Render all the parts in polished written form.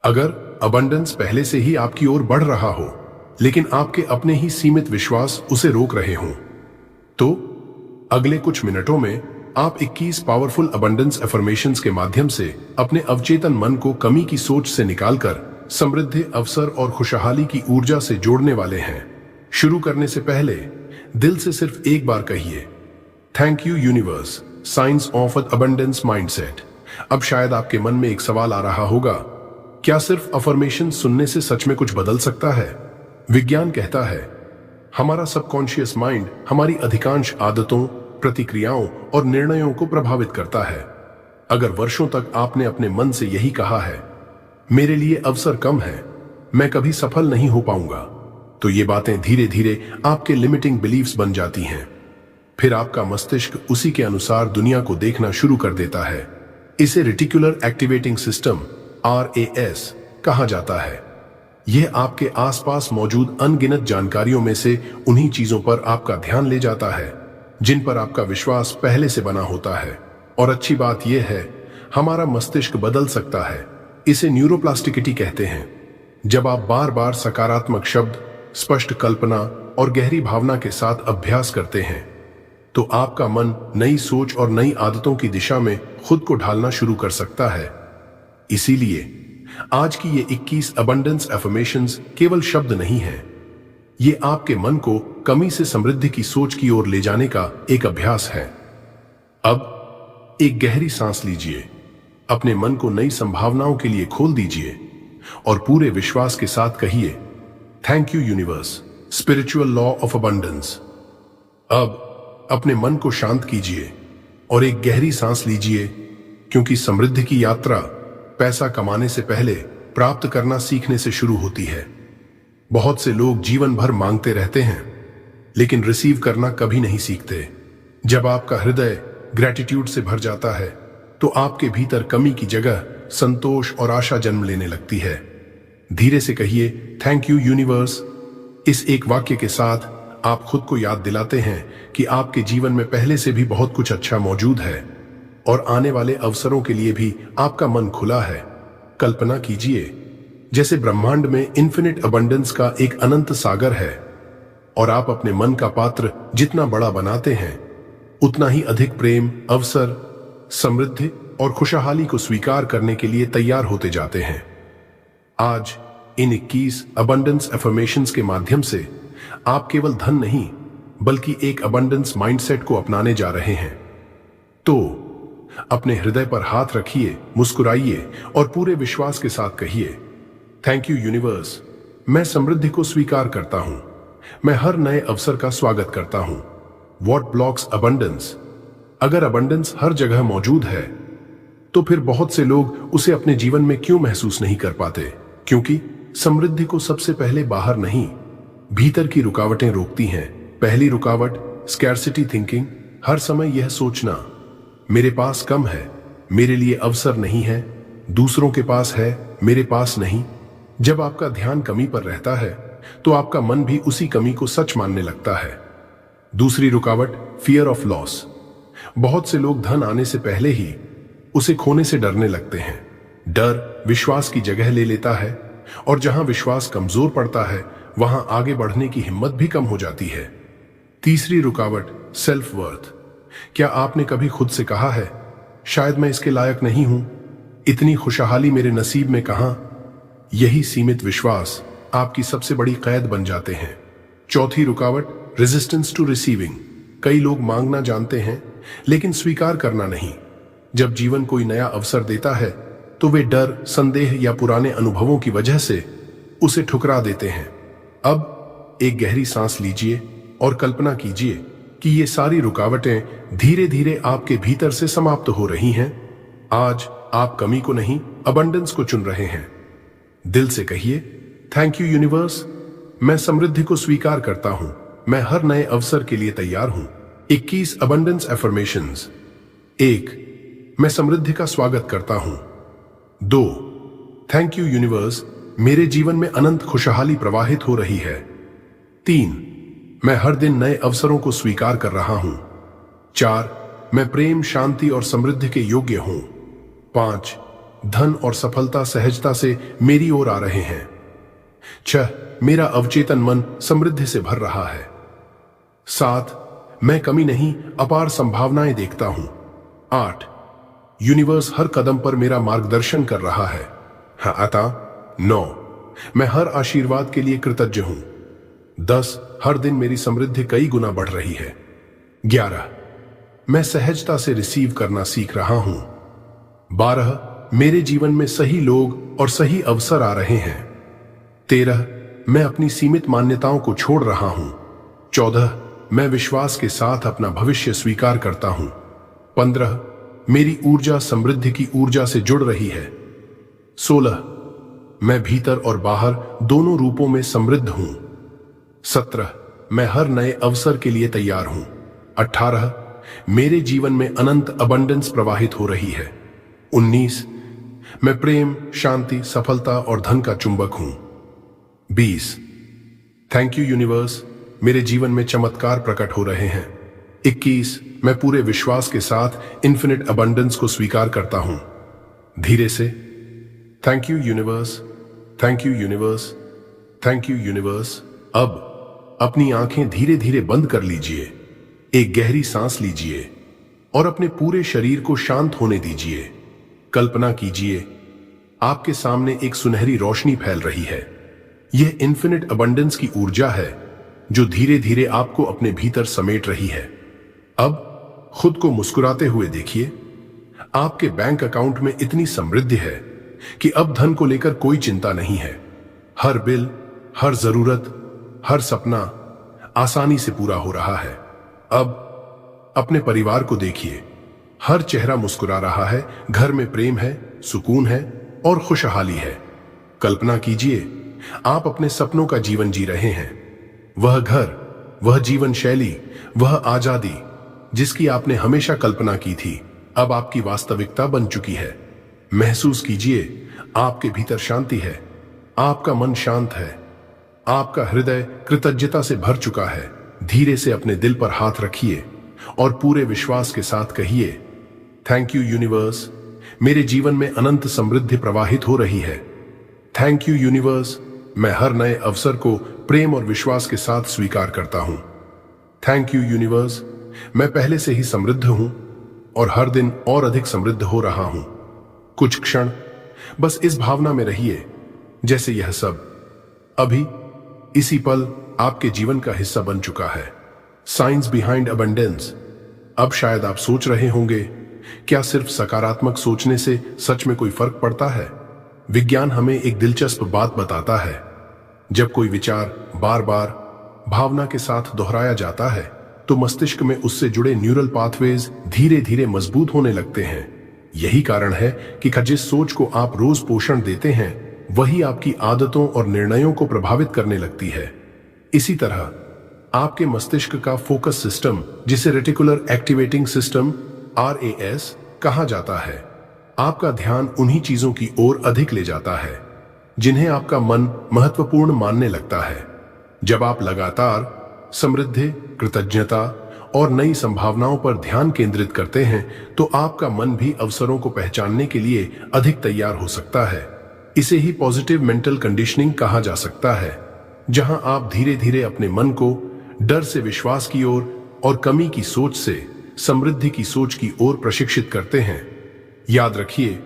अगर अबंडेंस पहले से ही आपकी ओर बढ़ रहा हो, लेकिन आपके अपने ही सीमित विश्वास उसे रोक रहे हों, तो अगले कुछ मिनटों में आप 21 पावरफुल अबंडेंस अफर्मेशंस के माध्यम से अपने अवचेतन मन को कमी की सोच से निकालकर समृद्धि, अवसर और खुशहाली की ऊर्जा से जोड़ने वाले हैं। शुरू करने से पहले दिल से सिर्फ एक बार कहिए, thank you universe, science of abundance mindset. अब शायद आपके मन में एक सवाल आ रहा होगा, क्या सिर्फ अफर्मेशन सुनने से सच में कुछ बदल सकता है? विज्ञान कहता है, हमारा सबकॉन्शियस माइंड हमारी अधिकांश आदतों, प्रतिक्रियाओं और निर्णयों को प्रभावित करता है। अगर वर्षों तक आपने अपने मन से यही कहा है, मेरे लिए अवसर कम है, मैं कभी सफल नहीं हो पाऊंगा, तो ये बातें धीरे धीरे आपके लिमिटिंग बिलीफ्स बन जाती हैं। फिर आपका मस्तिष्क उसी के अनुसार दुनिया को देखना शुरू कर देता है। इसे रेटिकुलर एक्टिवेटिंग सिस्टम RAS कहा जाता है। यह आपके आसपास मौजूद अनगिनत जानकारियों में से उन्हीं चीजों पर आपका ध्यान ले जाता है जिन पर आपका विश्वास पहले से बना होता है। और अच्छी बात यह है, हमारा मस्तिष्क बदल सकता है। इसे न्यूरोप्लास्टिसिटी कहते हैं। जब आप बार बार सकारात्मक शब्द, स्पष्ट कल्पना और गहरी भावना के साथ अभ्यास करते हैं, तो आपका मन नई सोच और नई आदतों की दिशा में खुद को ढालना शुरू कर सकता है। इसीलिए आज की ये 21 अबंडेंस अफर्मेशंस केवल शब्द नहीं है, ये आपके मन को कमी से समृद्धि की सोच की ओर ले जाने का एक अभ्यास है। अब एक गहरी सांस लीजिए, अपने मन को नई संभावनाओं के लिए खोल दीजिए और पूरे विश्वास के साथ कहिए, thank you universe, spiritual law of abundance. अब अपने मन को शांत कीजिए और एक गहरी सांस लीजिए, क्योंकि समृद्धि की यात्रा पैसा कमाने से पहले प्राप्त करना सीखने से शुरू होती है। बहुत से लोग जीवन भर मांगते रहते हैं, लेकिन रिसीव करना कभी नहीं सीखते। जब आपका हृदय ग्रैटिट्यूड से भर जाता है, तो आपके भीतर कमी की जगह संतोष और आशा जन्म लेने लगती है। धीरे से कहिए, थैंक यू यूनिवर्स। इस एक वाक्य के साथ आप खुद को याद दिलाते हैं कि आपके जीवन में पहले से भी बहुत कुछ अच्छा मौजूद है और आने वाले अवसरों के लिए भी आपका मन खुला है। कल्पना कीजिए जैसे ब्रह्मांड में इन्फिनिट अबंडेंस का एक अनंत सागर है और आप अपने मन का पात्र जितना बड़ा बनाते हैं, उतना ही अधिक प्रेम, अवसर, समृद्धि और खुशहाली को स्वीकार करने के लिए तैयार होते जाते हैं। आज इन 21 अबंडेंस अफर्मेशंस के माध्यम से आप केवल धन नहीं, बल्कि एक अबंडेंस माइंडसेट को अपनाने जा रहे हैं। तो अपने हृदय पर हाथ रखिए, मुस्कुराइए और पूरे विश्वास के साथ कहिए, थैंक यू यूनिवर्स, मैं समृद्धि को स्वीकार करता हूं, मैं हर नए अवसर का स्वागत करता हूं। What blocks abundance? अगर अबंडेंस हर जगह मौजूद है, तो फिर बहुत से लोग उसे अपने जीवन में क्यों महसूस नहीं कर पाते? क्योंकि समृद्धि को सबसे पहले बाहर नहीं, भीतर की रुकावटें रोकती हैं। पहली रुकावट, स्कैर्सिटी थिंकिंग। हर समय यह सोचना, मेरे पास कम है, मेरे लिए अवसर नहीं है, दूसरों के पास है, मेरे पास नहीं। जब आपका ध्यान कमी पर रहता है, तो आपका मन भी उसी कमी को सच मानने लगता है। दूसरी रुकावट, फियर ऑफ लॉस। बहुत से लोग धन आने से पहले ही उसे खोने से डरने लगते हैं। डर विश्वास की जगह ले लेता है और जहां विश्वास कमजोर पड़ता है, वहां आगे बढ़ने की हिम्मत भी कम हो जाती है। तीसरी रुकावट, सेल्फ वर्थ। क्या आपने कभी खुद से कहा है, शायद मैं इसके लायक नहीं हूं, इतनी खुशहाली मेरे नसीब में कहां? यही सीमित विश्वास आपकी सबसे बड़ी कैद बन जाते हैं। चौथी रुकावट, रेजिस्टेंस टू रिसीविंग। कई लोग मांगना जानते हैं, लेकिन स्वीकार करना नहीं। जब जीवन कोई नया अवसर देता है, तो वे डर, संदेह या पुराने अनुभवों की वजह से उसे ठुकरा देते हैं। अब एक गहरी सांस लीजिए और कल्पना कीजिए कि ये सारी रुकावटें धीरे धीरे आपके भीतर से समाप्त हो रही हैं। आज आप कमी को नहीं, अबंडेंस को चुन रहे हैं। दिल से कहिए, थैंक यू यूनिवर्स, मैं समृद्धि को स्वीकार करता हूं, मैं हर नए अवसर के लिए तैयार हूं। 21 अबंडेंस अफर्मेशंस। 1, मैं समृद्धि का स्वागत करता हूं। 2, थैंक यू यूनिवर्स, मेरे जीवन में अनंत खुशहाली प्रवाहित हो रही है। 3, मैं हर दिन नए अवसरों को स्वीकार कर रहा हूं। 4, मैं प्रेम, शांति और समृद्धि के योग्य हूं। 5, धन और सफलता सहजता से मेरी ओर आ रहे हैं। 6. मेरा अवचेतन मन समृद्धि से भर रहा है। 7. मैं कमी नहीं, अपार संभावनाएं देखता हूं। 8. यूनिवर्स हर कदम पर मेरा मार्गदर्शन कर रहा है। हाँ आता। 9. मैं हर आशीर्वाद के लिए कृतज्ञ हूं। 10. हर दिन मेरी समृद्धि कई गुना बढ़ रही है। 11. मैं सहजता से रिसीव करना सीख रहा हूं। 12. मेरे जीवन में सही लोग और सही अवसर आ रहे हैं। 13. मैं अपनी सीमित मान्यताओं को छोड़ रहा हूं। 14. मैं विश्वास के साथ अपना भविष्य स्वीकार करता हूं। 15. मेरी ऊर्जा समृद्धि की ऊर्जा से जुड़ रही है। 16. मैं भीतर और बाहर दोनों रूपों में समृद्ध हूं। 17. मैं हर नए अवसर के लिए तैयार हूं। 18. मेरे जीवन में अनंत अबंडेंस प्रवाहित हो रही है। 19. मैं प्रेम, शांति, सफलता और धन का चुंबक हूं। 20. थैंक यू यूनिवर्स, मेरे जीवन में चमत्कार प्रकट हो रहे हैं। 21. मैं पूरे विश्वास के साथ इन्फिनिट अबंडेंस को स्वीकार करता हूं। धीरे से thank you universe, thank you universe, thank you universe. अब अपनी आंखें धीरे धीरे बंद कर लीजिए, एक गहरी सांस लीजिए और अपने पूरे शरीर को शांत होने दीजिए। कल्पना कीजिए आपके सामने एक सुनहरी रोशनी फैल रही है। यह इन्फिनिट अबंडेंस की ऊर्जा है जो धीरे धीरे आपको अपने भीतर समेट रही है। अब खुद को मुस्कुराते हुए देखिए। आपके बैंक अकाउंट में इतनी समृद्धि है कि अब धन को लेकर कोई चिंता नहीं है। हर बिल, हर जरूरत, हर सपना आसानी से पूरा हो रहा है। अब अपने परिवार को देखिए, हर चेहरा मुस्कुरा रहा है, घर में प्रेम है, सुकून है और खुशहाली है। कल्पना कीजिए आप अपने सपनों का जीवन जी रहे हैं। वह घर, वह जीवन शैली, वह आजादी जिसकी आपने हमेशा कल्पना की थी, अब आपकी वास्तविकता बन चुकी है। महसूस कीजिए आपके भीतर शांति है, आपका मन शांत है, आपका हृदय कृतज्ञता से भर चुका है। धीरे से अपने दिल पर हाथ रखिए और पूरे विश्वास के साथ कहिए, थैंक यू यूनिवर्स, मेरे जीवन में अनंत समृद्धि प्रवाहित हो रही है। थैंक यू यूनिवर्स, मैं हर नए अवसर को प्रेम और विश्वास के साथ स्वीकार करता हूं। थैंक यू यूनिवर्स, मैं पहले से ही समृद्ध हूं और हर दिन और अधिक समृद्ध हो रहा हूं। कुछ क्षण बस इस भावना में रहिए जैसे यह सब अभी इसी पल आपके जीवन का हिस्सा बन चुका है। Science behind abundance. अब शायद आप सोच रहे होंगे, क्या सिर्फ सकारात्मक सोचने से सच में कोई फर्क पड़ता है? विज्ञान हमें एक दिलचस्प बात बताता है। जब कोई विचार बार बार भावना के साथ दोहराया जाता है तो मस्तिष्क में उससे जुड़े न्यूरल पाथवेज धीरे धीरे मजबूत होने लगते हैं। यही कारण है कि जिस सोच को आप रोज पोषण देते हैं वही आपकी आदतों और निर्णयों को प्रभावित करने लगती है। इसी तरह आपके मस्तिष्क का फोकस सिस्टम, जिसे रेटिकुलर एक्टिवेटिंग सिस्टम RAS कहा जाता है, आपका ध्यान उन्हीं चीजों की ओर अधिक ले जाता है जिन्हें आपका मन महत्वपूर्ण मानने लगता है। जब आप लगातार समृद्धि, कृतज्ञता और नई संभावनाओं पर ध्यान केंद्रित करते हैं तो आपका मन भी अवसरों को पहचानने के लिए अधिक तैयार हो सकता है। इसे ही पॉजिटिव मेंटल कंडीशनिंग कहा जा सकता है, जहां आप धीरे धीरे अपने मन को डर से विश्वास की ओर और कमी की सोच से समृद्धि की सोच की ओर प्रशिक्षित करते हैं। याद रखिए,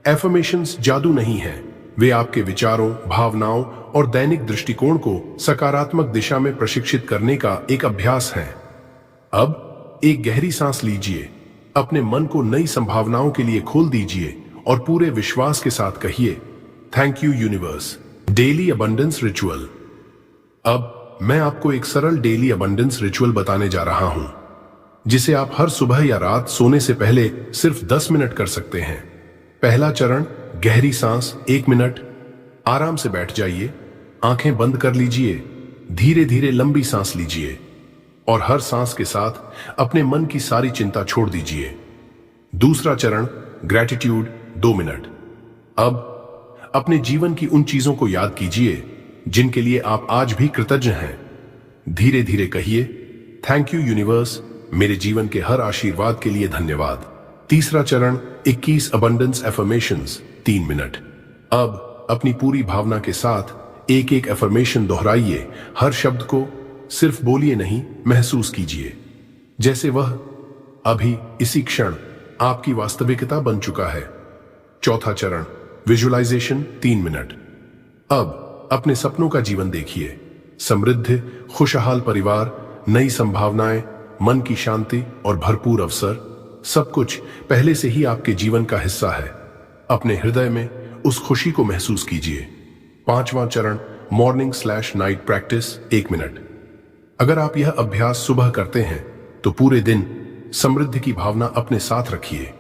एफर्मेशंस जादू नहीं है, वे आपके विचारों, भावनाओं और दैनिक दृष्टिकोण को सकारात्मक दिशा में प्रशिक्षित करने का एक अभ्यास है। अब एक गहरी सांस लीजिए, अपने मन को नई संभावनाओं के लिए खोल दीजिए और पूरे विश्वास के साथ कहिए, thank you universe. Daily abundance ritual. अब मैं आपको एक सरल डेली अबंडेंस रिचुअल बताने जा रहा हूं, जिसे आप हर सुबह या रात सोने से पहले सिर्फ 10 मिनट कर सकते हैं। पहला चरण, गहरी सांस 1 मिनट। आराम से बैठ जाइए, आंखें बंद कर लीजिए, धीरे धीरे लंबी सांस लीजिए और हर सांस के साथ अपने मन की सारी चिंता छोड़ दीजिए। दूसरा चरण, ग्रैटिट्यूड 2 मिनट। अब अपने जीवन की उन चीजों को याद कीजिए जिनके लिए आप आज भी कृतज्ञ हैं। धीरे धीरे कहिए, थैंक यू यूनिवर्स, मेरे जीवन के हर आशीर्वाद के लिए धन्यवाद। तीसरा चरण, 21 अबंडेंस एफर्मेशंस। 3 मिनट। अब अपनी पूरी भावना के साथ एक एक एफर्मेशन दोहराइए। हर शब्द को सिर्फ बोलिए नहीं, महसूस कीजिए जैसे वह अभी इसी क्षण आपकी वास्तविकता बन चुका है। चौथा चरण, विजुअलाइजेशन, 3 मिनट। अब अपने सपनों का जीवन देखिए। समृद्ध, खुशहाल परिवार, नई संभावनाएं, मन की शांति और भरपूर अवसर, सब कुछ पहले से ही आपके जीवन का हिस्सा है। अपने हृदय में उस खुशी को महसूस कीजिए। 5वां चरण, मॉर्निंग/नाइट प्रैक्टिस, 1 मिनट। अगर आप यह अभ्यास सुबह करते हैं तो पूरे दिन समृद्धि की भावना अपने साथ रखिए,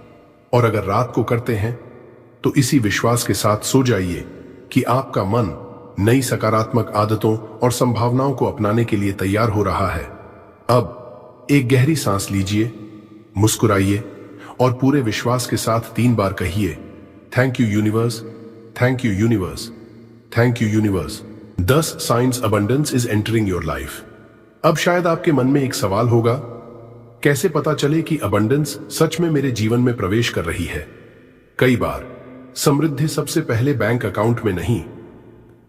और अगर रात को करते हैं तो इसी विश्वास के साथ सो जाइए कि आपका मन नई सकारात्मक आदतों और संभावनाओं को अपनाने के लिए तैयार हो रहा है। अब एक गहरी सांस लीजिए, मुस्कुराइए और पूरे विश्वास के साथ 3 बार कहिए, thank you universe, thank you universe, thank you universe. 10 science abundance is entering your life. अब शायद आपके मन में एक सवाल होगा, कैसे पता चले कि अबंडेंस सच में मेरे जीवन में प्रवेश कर रही है? कई बार समृद्धि सबसे पहले बैंक अकाउंट में नहीं,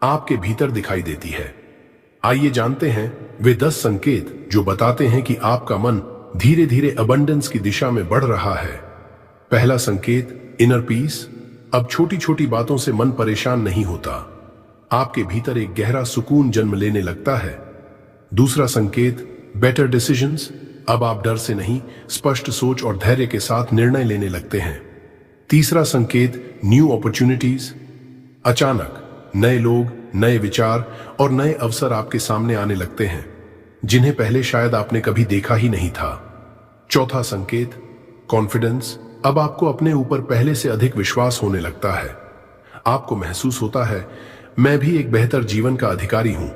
आपके भीतर दिखाई देती है। आइए जानते हैं वे 10 संकेत जो बताते हैं कि आपका मन धीरे धीरे अबंडेंस की दिशा में बढ़ रहा है। पहला संकेत, इनर पीस। अब छोटी छोटी बातों से मन परेशान नहीं होता, आपके भीतर एक गहरा सुकून जन्म लेने लगता है। दूसरा संकेत, बेटर डिसीजंस। अब आप डर से नहीं, स्पष्ट सोच और धैर्य के साथ निर्णय लेने लगते हैं। तीसरा संकेत, न्यू अपॉर्चुनिटीज। अचानक नए लोग, नए विचार और नए अवसर आपके सामने आने लगते हैं, जिन्हें पहले शायद आपने कभी देखा ही नहीं था। चौथा संकेत, कॉन्फिडेंस। अब आपको अपने ऊपर पहले से अधिक विश्वास होने लगता है। आपको महसूस होता है, मैं भी एक बेहतर जीवन का अधिकारी हूं।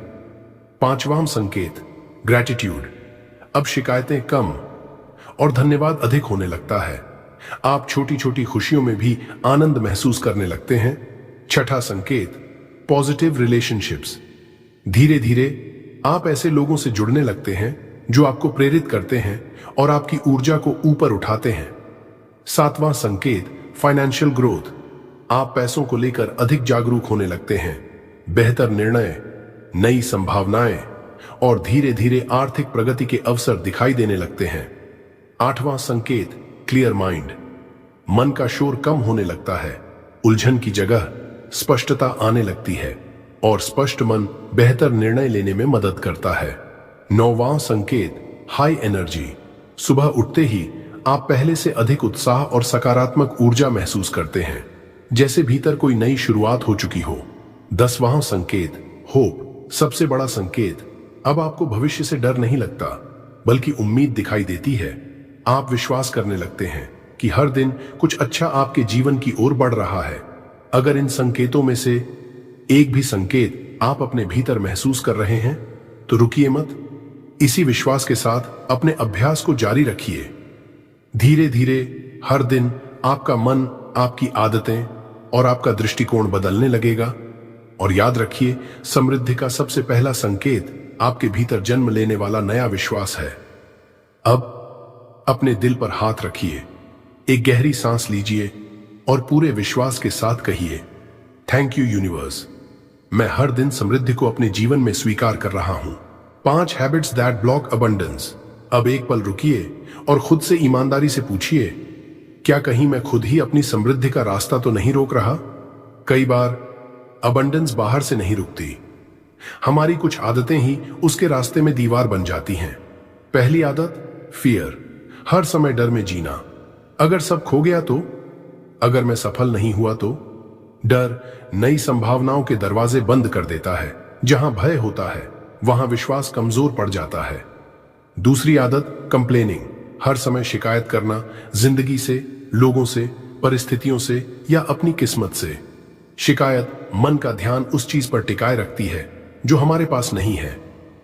5वां संकेत, ग्रैटिट्यूड। अब शिकायतें कम और धन्यवाद अधिक होने लगता है। आप छोटी छोटी खुशियों में भी आनंद महसूस करने लगते हैं। छठा संकेत, पॉजिटिव रिलेशनशिप्स। धीरे धीरे आप ऐसे लोगों से जुड़ने लगते हैं जो आपको प्रेरित करते हैं और आपकी ऊर्जा को ऊपर उठाते हैं। 7वां संकेत, फाइनेंशियल ग्रोथ। आप पैसों को लेकर अधिक जागरूक होने लगते हैं। बेहतर निर्णय, नई संभावनाएं और धीरे धीरे आर्थिक प्रगति के अवसर दिखाई देने लगते हैं। 8वां संकेत, क्लियर माइंड। मन का शोर कम होने लगता है, उलझन की जगह स्पष्टता आने लगती है और स्पष्ट मन बेहतर निर्णय लेने में मदद करता है। 9वां संकेत, हाई एनर्जी। सुबह उठते ही आप पहले से अधिक उत्साह और सकारात्मक ऊर्जा महसूस करते हैं, जैसे भीतर कोई नई शुरुआत हो चुकी हो। 10वां संकेत, होप। सबसे बड़ा संकेत, अब आपको भविष्य से डर नहीं लगता, बल्कि उम्मीद दिखाई देती है। आप विश्वास करने लगते हैं कि हर दिन कुछ अच्छा आपके जीवन की ओर बढ़ रहा है। अगर इन संकेतों में से एक भी संकेत आप अपने भीतर महसूस कर रहे हैं तो रुकिए मत। इसी विश्वास के साथ अपने अभ्यास को जारी रखिए। धीरे धीरे हर दिन आपका मन, आपकी आदतें और आपका दृष्टिकोण बदलने लगेगा। और याद रखिए, समृद्धि का सबसे पहला संकेत आपके भीतर जन्म लेने वाला नया विश्वास है। अब अपने दिल पर हाथ रखिए, एक गहरी सांस लीजिए और पूरे विश्वास के साथ कहिए, थैंक यू यूनिवर्स, मैं हर दिन समृद्धि को अपने जीवन में स्वीकार कर रहा हूं। 5 हैबिट्स दैट ब्लॉक अबंडेंस। अब एक पल रुकिए और खुद से ईमानदारी से पूछिए, क्या कहीं मैं खुद ही अपनी समृद्धि का रास्ता तो नहीं रोक रहा? कई बार अबंडेंस बाहर से नहीं रुकती, हमारी कुछ आदतें ही उसके रास्ते में दीवार बन जाती हैं। पहली आदत, फियर। हर समय डर में जीना। अगर सब खो गया तो, अगर मैं सफल नहीं हुआ तो। डर नई संभावनाओं के दरवाजे बंद कर देता है। जहां भय होता है वहां विश्वास कमजोर पड़ जाता है। दूसरी आदत, कंप्लेनिंग। हर समय शिकायत करना, जिंदगी से, लोगों से, परिस्थितियों से या अपनी किस्मत से। शिकायत मन का ध्यान उस चीज पर टिकाए रखती है जो हमारे पास नहीं है,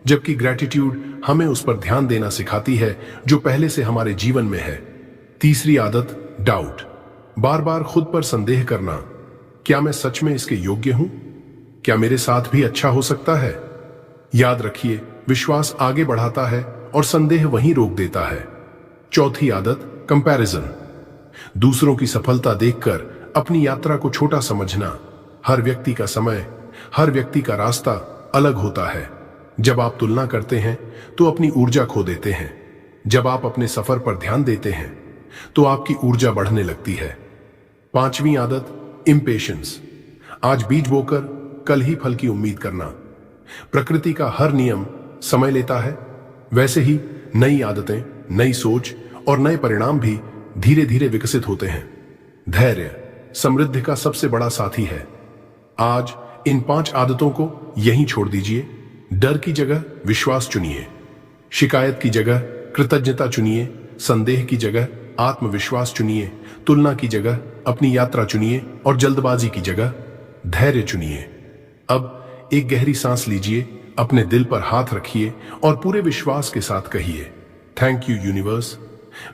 जबकि ग्रैटिट्यूड हमें उस पर ध्यान देना सिखाती है जो पहले से हमारे जीवन में है। तीसरी आदत, डाउट। बार बार खुद पर संदेह करना, क्या मैं सच में इसके योग्य हूं? क्या मेरे साथ भी अच्छा हो सकता है? याद रखिए, विश्वास आगे बढ़ाता है और संदेह वहीं रोक देता है। चौथी आदत, कंपैरिजन। दूसरों की सफलता देखकर अपनी यात्रा को छोटा समझना। हर व्यक्ति का समय, हर व्यक्ति का रास्ता अलग होता है। जब आप तुलना करते हैं तो अपनी ऊर्जा खो देते हैं। जब आप अपने सफर पर ध्यान देते हैं तो आपकी ऊर्जा बढ़ने लगती है। 5वीं आदत, इम्पेशंस। आज बीज बोकर कल ही फल की उम्मीद करना। प्रकृति का हर नियम समय लेता है। वैसे ही नई आदतें, नई सोच और नए परिणाम भी धीरे धीरे विकसित होते हैं। धैर्य समृद्धि का सबसे बड़ा साथी है। आज इन 5 आदतों को यहीं छोड़ दीजिए। डर की जगह विश्वास चुनिए, शिकायत की जगह कृतज्ञता चुनिए, संदेह की जगह आत्मविश्वास चुनिए, तुलना की जगह अपनी यात्रा चुनिए और जल्दबाजी की जगह धैर्य चुनिए। अब एक गहरी सांस लीजिए, अपने दिल पर हाथ रखिए और पूरे विश्वास के साथ कहिए, थैंक यू यूनिवर्स।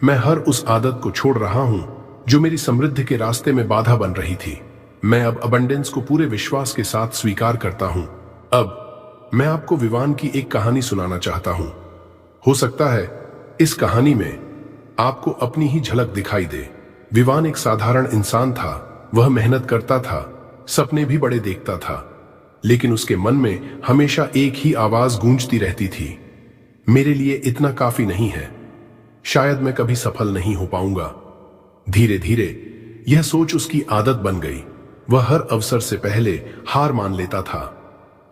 मैं हर उस आदत को छोड़ रहा हूं जो मेरी समृद्धि के रास्ते में बाधा बन रही थी। मैं अब अबंडेंस को पूरे विश्वास के साथ स्वीकार करता हूं। अब मैं आपको विवान की एक कहानी सुनाना चाहता हूं। हो सकता है इस कहानी में आपको अपनी ही झलक दिखाई दे। विवान एक साधारण इंसान था। वह मेहनत करता था, सपने भी बड़े देखता था, लेकिन उसके मन में हमेशा एक ही आवाज गूंजती रहती थी, मेरे लिए इतना काफी नहीं है, शायद मैं कभी सफल नहीं हो पाऊंगा। धीरे धीरे यह सोच उसकी आदत बन गई। वह हर अवसर से पहले हार मान लेता था।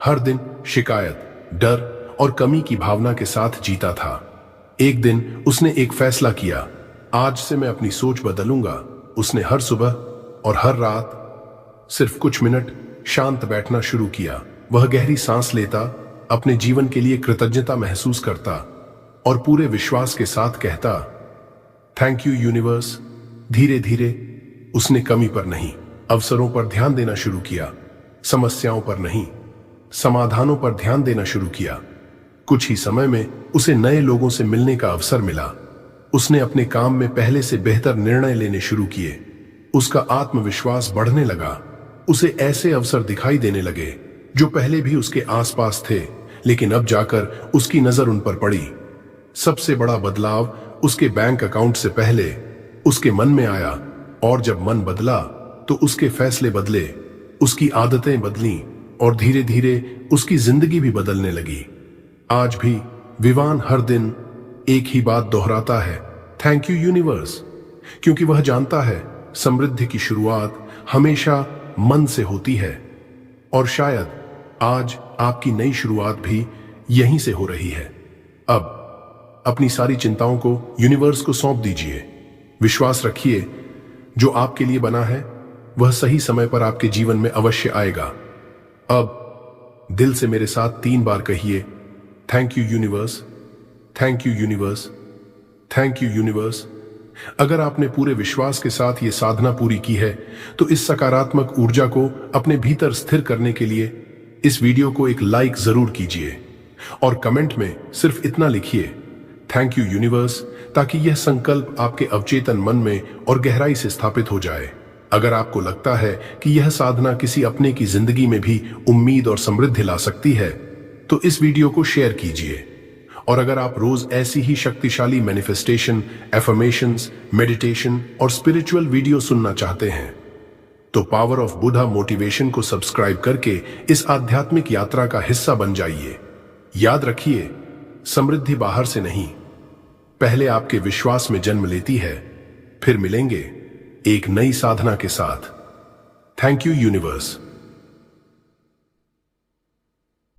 हर दिन शिकायत, डर और कमी की भावना के साथ जीता था। एक दिन उसने एक फैसला किया, आज से मैं अपनी सोच बदलूंगा। उसने हर सुबह और हर रात सिर्फ कुछ मिनट शांत बैठना शुरू किया। वह गहरी सांस लेता, अपने जीवन के लिए कृतज्ञता महसूस करता और पूरे विश्वास के साथ कहता, थैंक यू यूनिवर्स। धीरे धीरे उसने कमी पर नहीं, अवसरों पर ध्यान देना शुरू किया। समस्याओं पर नहीं, समाधानों पर ध्यान देना शुरू किया। कुछ ही समय में उसे नए लोगों से मिलने का अवसर मिला। उसने अपने काम में पहले से बेहतर निर्णय लेने शुरू किए। उसका आत्मविश्वास बढ़ने लगा। उसे ऐसे अवसर दिखाई देने लगे जो पहले भी उसके आसपास थे, लेकिन अब जाकर उसकी नजर उन पर पड़ी। सबसे बड़ा बदलाव उसके बैंक अकाउंट से पहले उसके मन में आया, और जब मन बदला तो उसके फैसले बदले, उसकी आदतें बदलीं और धीरे धीरे उसकी जिंदगी भी बदलने लगी। आज भी विवान हर दिन एक ही बात दोहराता है, थैंक यू यूनिवर्स, क्योंकि वह जानता है समृद्धि की शुरुआत हमेशा मन से होती है। और शायद आज आपकी नई शुरुआत भी यहीं से हो रही है। अब अपनी सारी चिंताओं को यूनिवर्स को सौंप दीजिए। विश्वास रखिए, जो आपके लिए बना है वह सही समय पर आपके जीवन में अवश्य आएगा। अब दिल से मेरे साथ 3 बार कहिए, thank you universe, thank you universe, thank you universe. अगर आपने पूरे विश्वास के साथ ये साधना पूरी की है तो इस सकारात्मक ऊर्जा को अपने भीतर स्थिर करने के लिए इस वीडियो को एक लाइक जरूर कीजिए और कमेंट में सिर्फ इतना लिखिए, थैंक यू यूनिवर्स, ताकि यह संकल्प आपके अवचेतन मन में और गहराई से स्थापित हो जाए। अगर आपको लगता है कि यह साधना किसी अपने की जिंदगी में भी उम्मीद और समृद्धि ला सकती है तो इस वीडियो को शेयर कीजिए। और अगर आप रोज ऐसी ही शक्तिशाली मैनिफेस्टेशन, एफर्मेशंस, मेडिटेशन और स्पिरिचुअल वीडियो सुनना चाहते हैं तो पावर ऑफ बुधा मोटिवेशन को सब्सक्राइब करके इस आध्यात्मिक यात्रा का हिस्सा बन जाइए। याद रखिए, समृद्धि बाहर से नहीं, पहले आपके विश्वास में जन्म लेती है। फिर मिलेंगे एक नई साधना के साथ। Thank you universe.